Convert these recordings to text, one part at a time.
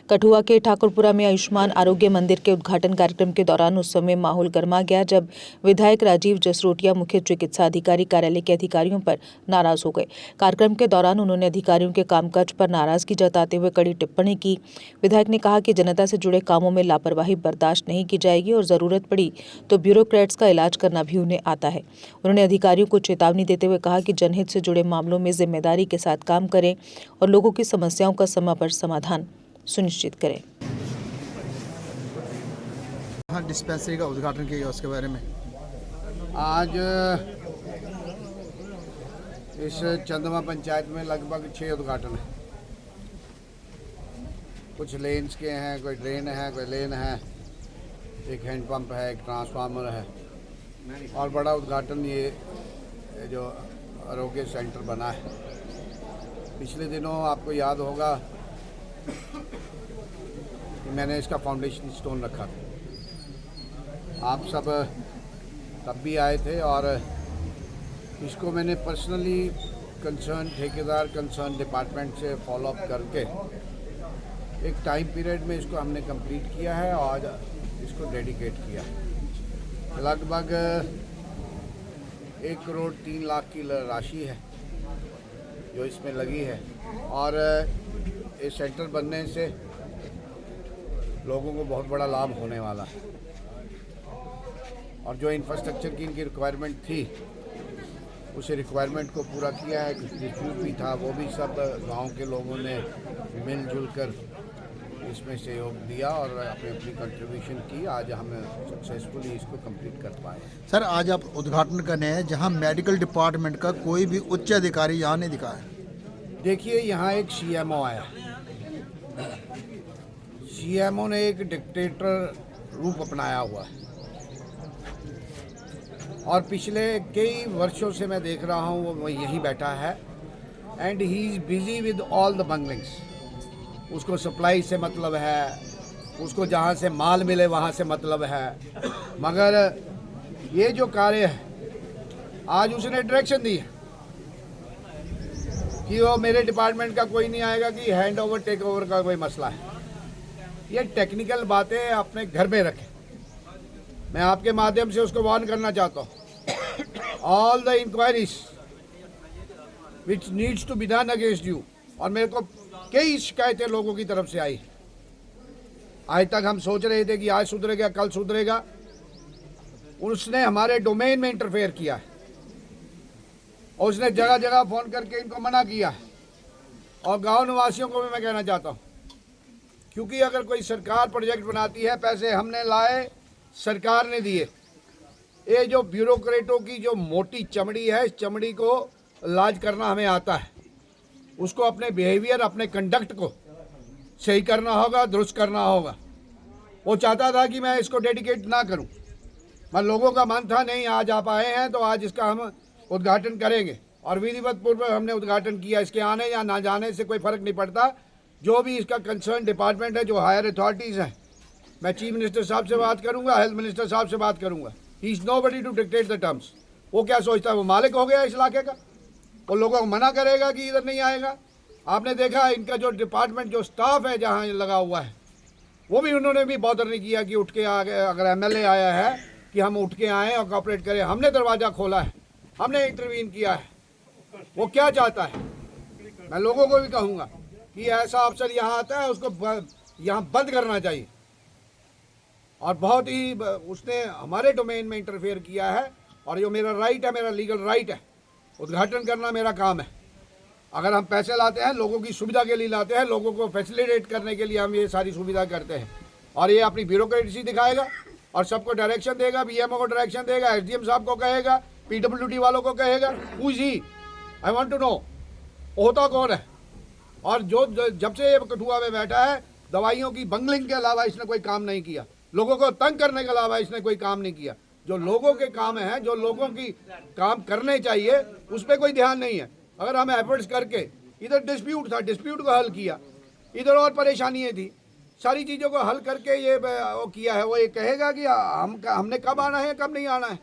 कठुआ के ठाकुरपुरा में आयुष्मान आरोग्य मंदिर के उद्घाटन कार्यक्रम के दौरान उस समय माहौल गर्मा गया जब विधायक राजीव जसरोटिया मुख्य चिकित्सा अधिकारी कार्यालय के अधिकारियों पर नाराज हो गए। कार्यक्रम के दौरान उन्होंने अधिकारियों के कामकाज पर नाराजगी जताते हुए कड़ी टिप्पणी की। विधायक ने कहा कि जनता से जुड़े कामों में लापरवाही बर्दाश्त नहीं की जाएगी और जरूरत पड़ी तो ब्यूरोक्रेट्स का इलाज करना भी उन्हें आता है। उन्होंने अधिकारियों को चेतावनी देते हुए कहा कि जनहित से जुड़े मामलों में जिम्मेदारी के साथ काम करें और लोगों की समस्याओं का समय पर समाधान सुनिश्चित करें। हाँ, डिस्पेंसरी का उद्घाटन किया उसके बारे में आज इस चंदवा पंचायत में लगभग 6 उद्घाटन है। कुछ लेन्स के हैं, कोई ड्रेन है, कोई लेन है, एक हैंडपंप है, एक ट्रांसफार्मर है और बड़ा उद्घाटन ये जो आरोग्य सेंटर बना है। पिछले दिनों आपको याद होगा कि मैंने इसका फाउंडेशन स्टोन रखा था। आप सब तब भी आए थे और इसको मैंने पर्सनली कंसर्न ठेकेदार, कंसर्न डिपार्टमेंट से फॉलो अप करके एक टाइम पीरियड में इसको हमने कंप्लीट किया है और इसको डेडिकेट किया है। लगभग 1 करोड़ 3 लाख की राशि है जो इसमें लगी है और इस सेंटर बनने से लोगों को बहुत बड़ा लाभ होने वाला है और जो इंफ्रास्ट्रक्चर की इनकी रिक्वायरमेंट थी उस रिक्वायरमेंट को पूरा किया है। कुछ डिस्प्यूट भी था, वो भी सब गांव के लोगों ने मिलजुल कर इसमें सहयोग दिया और अपनी अपनी कंट्रीब्यूशन की। आज हम सक्सेसफुली इसको कंप्लीट कर पाए। सर, आज आप उद्घाटन करने हैं जहां मेडिकल डिपार्टमेंट का कोई भी उच्च अधिकारी यहाँ नहीं दिखा है। देखिए, यहाँ एक सीएमओ आया। सीएमओ ने एक डिक्टेटर रूप अपनाया हुआ है और पिछले कई वर्षों से मैं देख रहा हूँ वो यहीं बैठा है and he is busy with all the bunglings. उसको सप्लाई से मतलब है, उसको जहाँ से माल मिले वहाँ से मतलब है, मगर ये जो कार्य है आज उसने डायरेक्शन दी है कि वो मेरे डिपार्टमेंट का कोई नहीं आएगा कि हैंड ओवर टेक ओवर का कोई मसला है। ये टेक्निकल बातें अपने घर में रखें। मैं आपके माध्यम से उसको वार्न करना चाहता हूँ। All the inquiries which needs to be done against you, और मेरे को कई शिकायतें लोगों की तरफ से आई। आज तक हम सोच रहे थे कि आज सुधरेगा, कल सुधरेगा। उसने हमारे डोमेन में इंटरफेयर किया है और उसने जगह जगह फ़ोन करके इनको मना किया है। और गांव निवासियों को भी मैं कहना चाहता हूँ, क्योंकि अगर कोई सरकार प्रोजेक्ट बनाती है, पैसे हमने लाए, सरकार ने दिए। ये जो ब्यूरोक्रेटों की जो मोटी चमड़ी है, इस चमड़ी को इलाज करना हमें आता है। उसको अपने बिहेवियर, अपने कंडक्ट को सही करना होगा, दुरुस्त करना होगा। वो चाहता था कि मैं इसको डेडिकेट ना करूं, मैं लोगों का मन था नहीं, आज आप आए हैं तो आज इसका हम उद्घाटन करेंगे और विधिवत पूर्व हमने उद्घाटन किया। इसके आने या ना जाने से कोई फ़र्क नहीं पड़ता। जो भी इसका कंसर्न डिपार्टमेंट है, जो हायर अथॉरिटीज़ हैं, मैं चीफ मिनिस्टर साहब से बात करूंगा, हेल्थ मिनिस्टर साहब से बात करूंगा। He is nobody to dictate the terms. वो क्या सोचता है वो मालिक हो गया इस इलाके का? वो लोगों को मना करेगा कि इधर नहीं आएगा? आपने देखा इनका जो डिपार्टमेंट, जो स्टाफ है जहाँ लगा हुआ है, वो भी उन्होंने भी बॉदर नहीं किया कि उठ के आ गए। अगर एमएलए आया है कि हम उठ के आएँ और कॉपरेट करें, हमने दरवाज़ा खोला है, हमने इंटरवीन किया है। वो क्या चाहता है? मैं लोगों को भी कहूँगा कि ऐसा अफसर यहाँ आता है उसको यहाँ बंद करना चाहिए। और बहुत ही उसने हमारे डोमेन में इंटरफेयर किया है और जो मेरा राइट है, मेरा लीगल राइट है, उद्घाटन करना मेरा काम है। अगर हम पैसे लाते हैं, लोगों की सुविधा के लिए लाते हैं, लोगों को फैसिलिटेट करने के लिए हम ये सारी सुविधा करते हैं। और ये अपनी ब्यूरोक्रेसी दिखाएगा और सबको डायरेक्शन देगा, बीएमओ को डायरेक्शन देगा, एसडीएम साहब को कहेगा, पीडब्ल्यूडी वालों को कहेगा। Who is he? I want to know, होता कौन है? और जो जब से ये कठुआ में बैठा है, दवाइयों की बंगलिंग के अलावा इसने कोई काम नहीं किया। लोगों को तंग करने के अलावा इसने कोई काम नहीं किया। जो लोगों के काम हैं, जो लोगों की काम करने चाहिए, उस पर कोई ध्यान नहीं है। अगर हम एफर्ट्स करके, इधर डिस्प्यूट था, डिस्प्यूट को हल किया, इधर और परेशानियाँ थी, सारी चीज़ों को हल करके ये वो किया है। वो ये कहेगा कि हमने कब आना है, कब नहीं आना है।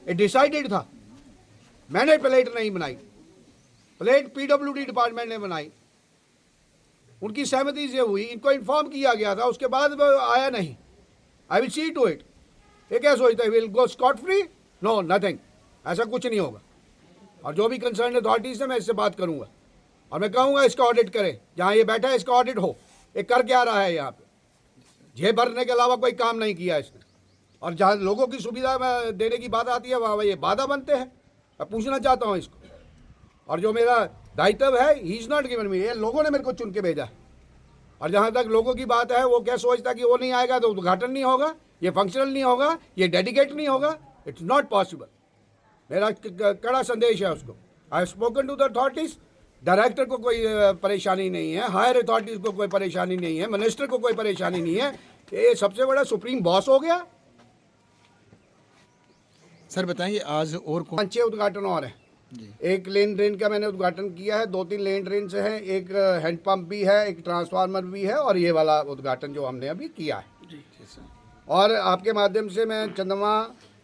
ये डिसाइडेड था। मैंने प्लेट नहीं बनाई, प्लेट पीडब्ल्यूडी डिपार्टमेंट ने बनाई। उनकी सहमति से हुई, इनको इन्फॉर्म किया गया था, उसके बाद वो आया नहीं। I will see to it. ये क्या सोचता है, will go scot free? No, nothing, ऐसा कुछ नहीं होगा। और जो भी कंसर्न अथॉरिटीज है मैं इससे बात करूंगा और मैं कहूंगा इसका ऑडिट करें, जहां ये बैठा है इसका ऑडिट हो। ये कर क्या रहा है यहाँ पे? जेब भरने के अलावा कोई काम नहीं किया इसने। और जहाँ लोगों की सुविधा में देने की बात आती है वहाँ ये बाधा बनते हैं। मैं पूछना चाहता हूँ इसको। और जो मेरा दायित्व है, he is not given me, ये लोगों ने मेरे को चुन के भेजा। और जहाँ तक लोगों की बात है, वो क्या सोचता है कि वो नहीं आएगा तो उद्घाटन नहीं होगा, ये फंक्शनल नहीं होगा, ये डेडिकेट नहीं होगा। It's not possible. मेरा कड़ा संदेश है उसको। I have spoken to the authorities. Director को कोई परेशानी नहीं है, हायर अथॉरिटीज को कोई परेशानी नहीं है, मिनिस्टर को कोई परेशानी नहीं है। ये सबसे बड़ा सुप्रीम बॉस हो गया। सर बताइए, आज और कौन 5-6 उद्घाटन और हैं। एक लेन ड्रेन का मैंने उद्घाटन किया है, 2-3 लेन ड्रेन से हैं, एक हैंडपंप भी है, एक ट्रांसफार्मर भी है और ये वाला उद्घाटन जो हमने अभी किया है। और आपके माध्यम से मैं चंदवा,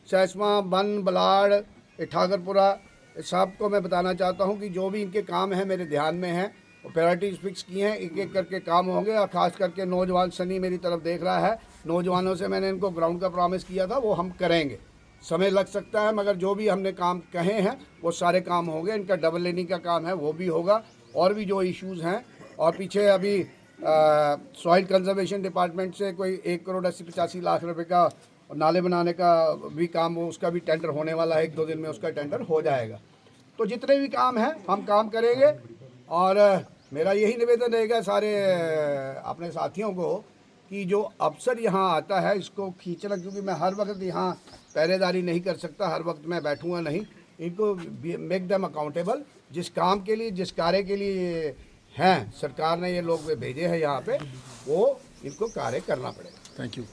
सैसमा, बन, बलाड़, ठाकरपुरा सबको मैं बताना चाहता हूं कि जो भी इनके काम हैं मेरे ध्यान में हैं, वो प्रायोरिटीज फिक्स की हैं, एक एक करके काम होंगे। और ख़ास करके नौजवान सनी मेरी तरफ देख रहा है, नौजवानों से मैंने इनको ग्राउंड का प्रॉमिस किया था, वो हम करेंगे। समय लग सकता है मगर जो भी हमने काम कहे हैं वो सारे काम होंगे। इनका डबल लेनिंग का काम है वो भी होगा। और भी जो इश्यूज़ हैं, और पीछे अभी सॉइल कंजर्वेशन डिपार्टमेंट से कोई 1,80,85 लाख रुपए का नाले बनाने का भी काम, वो उसका भी टेंडर होने वाला है। 1-2 दिन में उसका टेंडर हो जाएगा। तो जितने भी काम हैं हम काम करेंगे। और मेरा यही निवेदन रहेगा सारे अपने साथियों को कि जो अफसर यहाँ आता है इसको खींचना, क्योंकि मैं हर वक्त यहाँ पहरेदारी नहीं कर सकता, हर वक्त मैं बैठूंगा नहीं। इनको मेक देम अकाउंटेबल। जिस काम के लिए, जिस कार्य के लिए हैं सरकार ने ये लोग भेजे हैं यहाँ पे, वो इनको कार्य करना पड़ेगा। Thank you.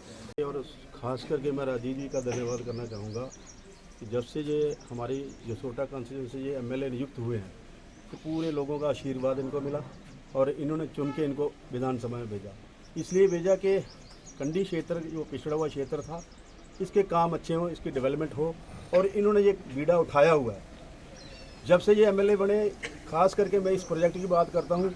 और ख़ास करके मैं राजीव जी का धन्यवाद करना चाहूँगा कि जब से ये हमारी जसोटा कॉन्स्टिट्यूंसी ये एमएलए नियुक्त हुए हैं तो पूरे लोगों का आशीर्वाद इनको मिला और इन्होंने चुन के इनको विधानसभा में भेजा। इसलिए भेजा कि कंडी क्षेत्र जो पिछड़ा हुआ क्षेत्र था, इसके काम अच्छे हों, इसकी डेवलपमेंट हो, और इन्होंने ये बीड़ा उठाया हुआ है। जब से ये एमएलए बने, ख़ास करके मैं इस प्रोजेक्ट की बात करता हूँ,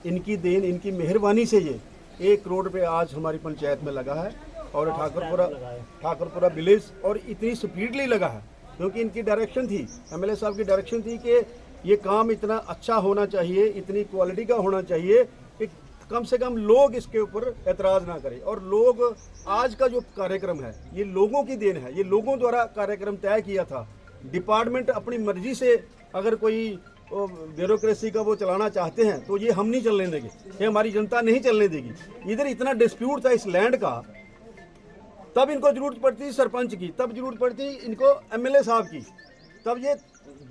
इनकी देन, इनकी मेहरबानी से ये 1 करोड़ रुपये आज हमारी पंचायत में लगा है और ठाकुरपुरा विलेज, और इतनी स्पीडली लगा है क्योंकि इनकी डायरेक्शन थी, एमएलए साहब की डायरेक्शन थी कि ये काम इतना अच्छा होना चाहिए, इतनी क्वालिटी का होना चाहिए कि कम से कम लोग इसके ऊपर एतराज़ ना करें। और लोग, आज का जो कार्यक्रम है ये लोगों की देन है, ये लोगों द्वारा कार्यक्रम तय किया था। डिपार्टमेंट अपनी मर्जी से अगर कोई ब्यूरोक्रेसी का वो चलाना चाहते हैं तो ये हम नहीं चलने देंगे, ये हमारी जनता नहीं चलने देगी। इधर इतना डिस्प्यूट था इस लैंड का, तब इनको जरूरत पड़ती सरपंच की, तब जरूरत पड़ती इनको एमएलए साहब की, तब ये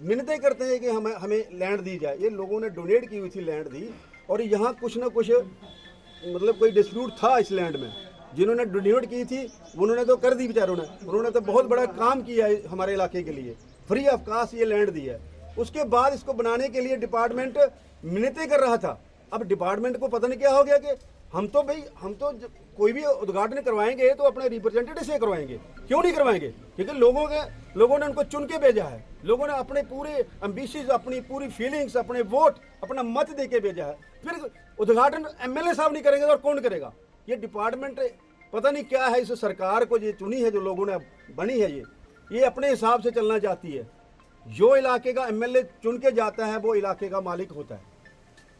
मिन्नतें करते हैं कि हमें लैंड दी जाए। ये लोगों ने डोनेट की हुई थी लैंड दी, और यहाँ कुछ ना कुछ मतलब कोई डिस्प्यूट था इस लैंड में। जिन्होंने डोनेट की थी उन्होंने तो कर दी बेचारों ने, उन्होंने तो बहुत बड़ा काम किया है हमारे इलाके के लिए, फ्री ऑफ कास्ट ये लैंड दी है। उसके बाद इसको बनाने के लिए डिपार्टमेंट मिन्नतें कर रहा था। अब डिपार्टमेंट को पता नहीं क्या हो गया कि हम तो कोई भी उद्घाटन करवाएंगे तो अपने रिप्रेजेंटेटिव से करवाएंगे, क्यों नहीं करवाएंगे? क्योंकि लोगों ने उनको चुन के भेजा है, लोगों ने अपने पूरे एम्बिशंस, अपनी पूरी फीलिंग्स, अपने वोट, अपना मत दे के भेजा है। फिर उद्घाटन एमएलए साहब नहीं करेंगे तो और कौन करेगा? ये डिपार्टमेंट पता नहीं क्या है, इस सरकार को ये चुनी है जो लोगों ने बनी है, ये अपने हिसाब से चलना चाहती है। जो इलाके का एमएलए चुन के जाता है वो इलाके का मालिक होता है,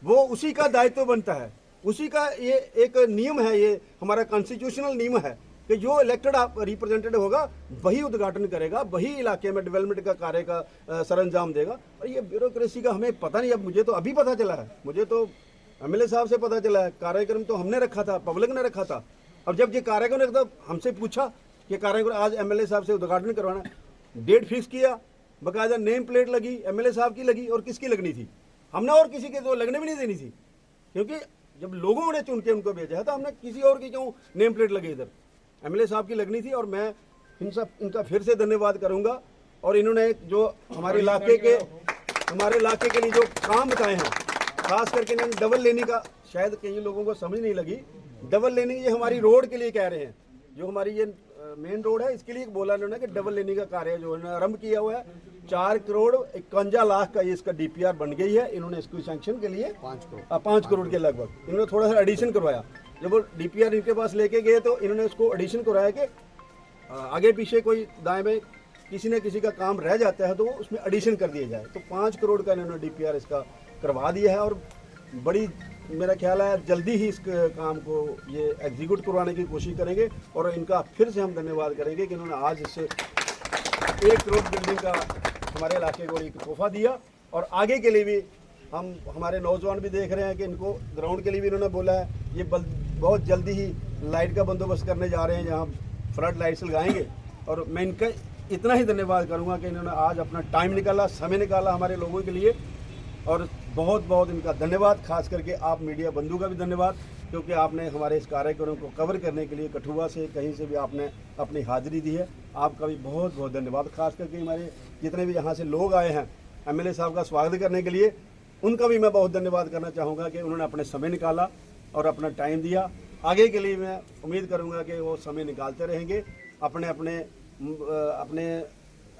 वो उसी का दायित्व बनता है, उसी का ये एक नियम है, ये हमारा कॉन्स्टिट्यूशनल नियम है कि जो इलेक्टेड रिप्रेजेंटेटिव होगा वही उद्घाटन करेगा, वही इलाके में डेवलपमेंट का कार्य का सरंजाम देगा। और ये ब्यूरोक्रेसी का हमें पता नहीं, अब मुझे तो अभी पता चला है, मुझे तो एमएलए साहब से पता चला है। कार्यक्रम तो हमने रखा था, पब्लिक ने रखा था। अब जब ये कार्यक्रम रखा हमसे पूछा कि कार्यक्रम आज एमएलए साहब से उद्घाटन करवाना, डेट फिक्स किया, बाकायदा नेम प्लेट लगी, एमएलए साहब की लगी और किसकी लगनी थी, हमने और किसी के तो लगने भी नहीं देनी थी, क्योंकि जब लोगों ने चुन के उनको भेजा है तो हमने किसी और की क्यों नेम प्लेट लगे, इधर एमएलए साहब की लगनी थी। और मैं इनका फिर से धन्यवाद करूंगा। और इन्होंने जो हमारे इलाके के लिए जो काम बताए हैं, खास करके इन्होंने डबल लेनी का, शायद कई लोगों को समझ नहीं लगी, डबल लेनी ये हमारी रोड के लिए कह रहे हैं, जो हमारी ये मेन रोड है इसके लिए बोला उन्होंने कि डबल लेनी का कार्य जो आरंभ किया हुआ है, 4 करोड़ 51 लाख का ये इसका डीपीआर बन गई है। इन्होंने इसको सैंक्शन के लिए 5 करोड़ के लगभग इन्होंने थोड़ा सा एडिशन करवाया। जब वो डीपीआर इनके पास लेके गए तो इन्होंने उसको एडिशन करवाया कि आगे पीछे कोई दाएं में किसी न किसी का काम रह जाता है तो वो उसमें एडिशन कर दिया जाए। तो 5 करोड़ का इन्होंने डीपीआर इसका करवा दिया है और बड़ी मेरा ख्याल है जल्दी ही इस काम को ये एग्जीक्यूट करवाने की कोशिश करेंगे। और इनका फिर से हम धन्यवाद करेंगे कि इन्होंने आज इससे 1 करोड़ बिल्डिंग का हमारे इलाके को एक तोहफा दिया। और आगे के लिए भी हम हमारे नौजवान भी देख रहे हैं कि इनको ग्राउंड के लिए भी इन्होंने बोला है ये बहुत जल्दी ही लाइट का बंदोबस्त करने जा रहे हैं जहाँ फ्लड लाइट्स लगाएंगे। और मैं इनका इतना ही धन्यवाद करूँगा कि इन्होंने आज अपना टाइम निकाला, समय निकाला हमारे लोगों के लिए। और बहुत बहुत इनका धन्यवाद, खास करके आप मीडिया बंधु का भी धन्यवाद, क्योंकि आपने हमारे इस कार्यक्रम को कवर करने के लिए कठुआ से कहीं से भी आपने अपनी हाजिरी दी है। आपका भी बहुत बहुत धन्यवाद। खास करके हमारे जितने भी यहाँ से लोग आए हैं एमएलए साहब का स्वागत करने के लिए, उनका भी मैं बहुत धन्यवाद करना चाहूँगा कि उन्होंने अपने समय निकाला और अपना टाइम दिया। आगे के लिए मैं उम्मीद करूँगा कि वो समय निकालते रहेंगे, अपने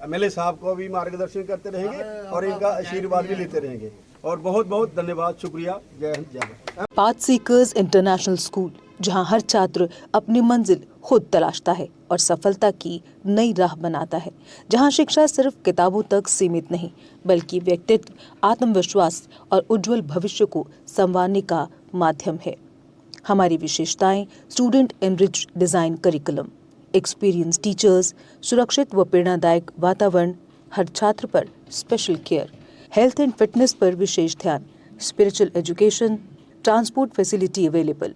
एमएलए साहब को भी मार्गदर्शन करते रहेंगे और इनका आशीर्वाद भी लेते रहेंगे। और बहुत बहुत धन्यवाद, शुक्रिया। जय हिंद, जय Bharat. Path seekers international school, जहां हर छात्र अपनी मंजिल खुद तलाशता है और सफलता की नई राह बनाता है, जहां शिक्षा सिर्फ किताबों तक सीमित नहीं बल्कि व्यक्तित्व, आत्मविश्वास और उज्जवल भविष्य को संवारने का माध्यम है। हमारी विशेषताएं: student enrich design curriculum, experience teachers, सुरक्षित व प्रेरणादायक वातावरण, हर छात्र पर special care, health and fitness पर विशेष ध्यान, spiritual education, transport facility available.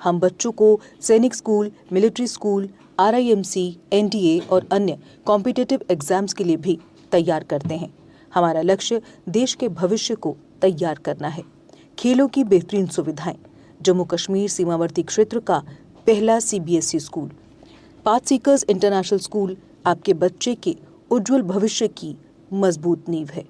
हम बच्चों को सैनिक school, military school, RIMC, NDA और अन्य कॉम्पिटिटिव एग्जाम्स के लिए भी तैयार करते हैं। हमारा लक्ष्य देश के भविष्य को तैयार करना है। खेलों की बेहतरीन सुविधाएं, जम्मू कश्मीर सीमावर्ती क्षेत्र का पहला CBSE school. Path seekers international school आपके बच्चे के उज्जवल भविष्य की मजबूत नींव है।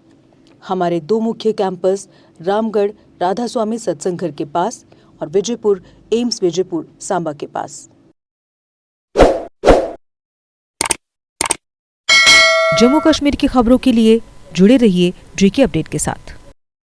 हमारे 2 मुख्य कैंपस रामगढ़ राधा स्वामी सत्संग घर के पास और विजयपुर एम्स विजयपुर सांबा के पास। जम्मू कश्मीर की खबरों के लिए जुड़े रहिए GK अपडेट के साथ।